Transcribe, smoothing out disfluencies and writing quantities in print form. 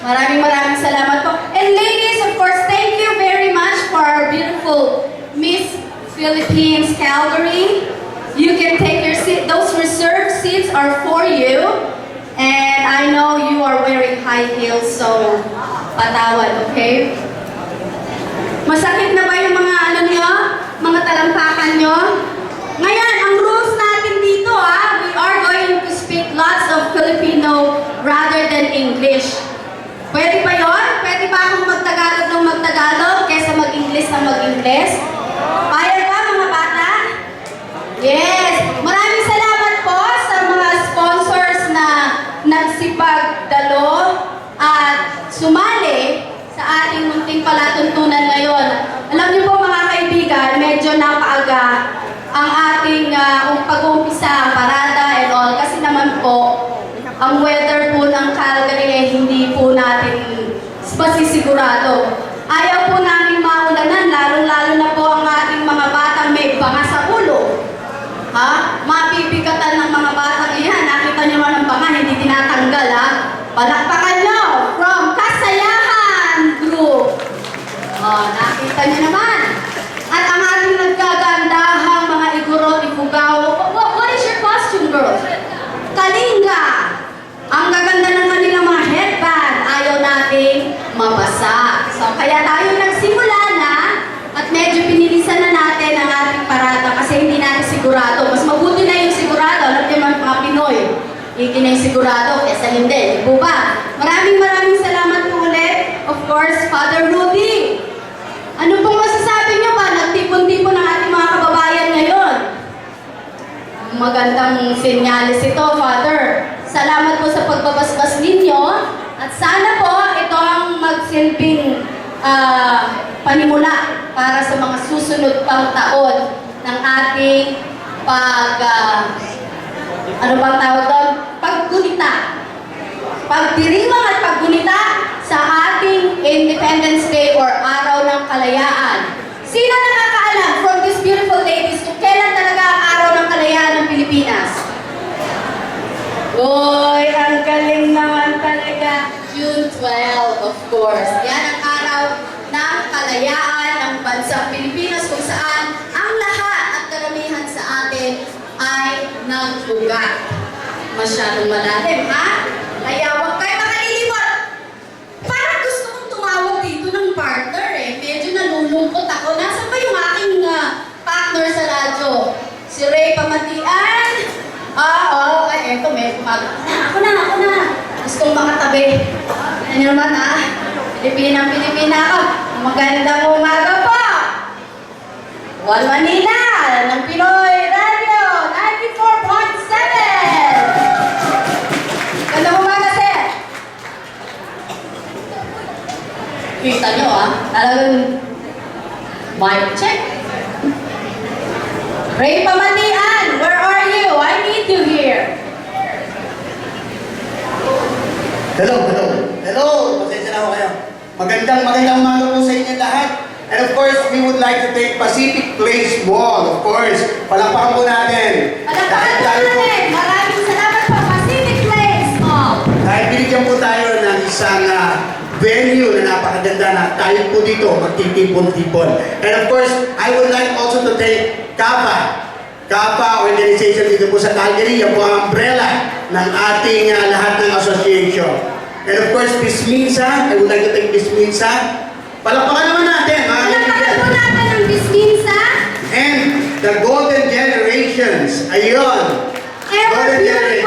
Maraming salamat po. And ladies, of course, thank you very much for our beautiful Miss Philippines Calgary. You can take your seat. Those reserved seats are for you. And I know you are wearing high heels, so patawad, okay? Masakit na ba yung mga ano nyo? Mga talampakan nyo? Ngayon, ang rules natin dito, we are going to speak lots of Filipino rather than English. Pwede ba yun? Pwede ba akong magtagalog ng magtagalog kaysa mag-English na mag-English? Payag ba mga bata? Yes! Maraming salamat po sa mga sponsors na nagsipagdalo at sumali sa ating munting palatuntunan ngayon. Alam niyo po mga kaibigan, medyo napaaga ang ating pag-uumpisa, parada and all. Kasi naman po, ang weather po ng Calgary hindi po natin masisigurado. Ayaw po namin maulanan, lalong-lalo na po ang ating mga batang may banga sa ulo. Mapipigatan ng mga batang iyan. Nakita niyo naman ang banga, hindi tinatanggal Palakpakan niyo from Kasayahan Group. Nakita niyo naman. At ang ating nagkagandahang mga iguro, ipugaw. What is your costume, girl? Kalinga. Ang gaganda ng kanilang mga headband. Ayaw nating mabasa. So, kaya tayo nagsimula na at medyo pinilisan na natin ang ating parada kasi hindi natin sigurado. Mas mabuti na yung sigurado. Alam niyo mga Pinoy, hindi na yung sigurado kesa hindi. Di ba? Maraming salamat po ulit. Of course, Father Rudy. Ano pong masasabi niyo ba? Nagtipon-tipon ang ating mga kababayan ngayon. Magandang senyales ito, Father. Salamat po sa pagbabasbas ninyo. At sana po ito ang magsilbing panimula para sa mga susunod pang taon ng ating ano bang tawag doon? Paggunita. Pagdiriwang at paggunita sa ating Independence Day or Araw ng Kalayaan. Sino nakakaalam from these beautiful ladies kung kailan talaga ang Araw ng Kalayaan ng Pilipinas? Uy, ang galing naman talaga. June 12, of course. Yan ang araw ng kalayaan ng bansang Pilipinas kung saan ang lahat at karamihan sa atin ay nagbugat. Masyadong malalim, Kaya huwag kayo makalilimot. Parang gusto kong tumawag dito ng partner Medyo nalulungkot ako. Nasaan ba yung aking partner sa radyo? Si Ray Pamatian. Eto, may kumag. Ako na. Gusto kong makatabi. Ano naman, Pilipina ako. Magandang umaga po. One Manila ng Pinoy Radio 94.7. Magandang umaga, sir. Kita nyo, talagang mic check. Ray Pamatian, where are you? I need you here. Hello. Pasensya na ako kayo. Magandang umaga po sa inyo lahat. And of course, we would like to thank Pacific Place Mall. Of course, palakpakan po natin. Palakpakan po natin. Maraming salamat po, Pacific Place Mall. Dahil binigyan po tayo ng isang venue na napakaganda na tayo po dito magtitipon-tipon. And of course, I would like also to thank Kappa organization dito po sa Calgary. Yan po ang umbrella ng ating lahat ng association. And of course, Miss Minsa, I would like to thank Miss Minsa. Palakpakan naman natin, mga kaibigan. Palakpakan po natin ang Miss Minsa. And the Golden Generations. Ayun. Ever Golden Beauty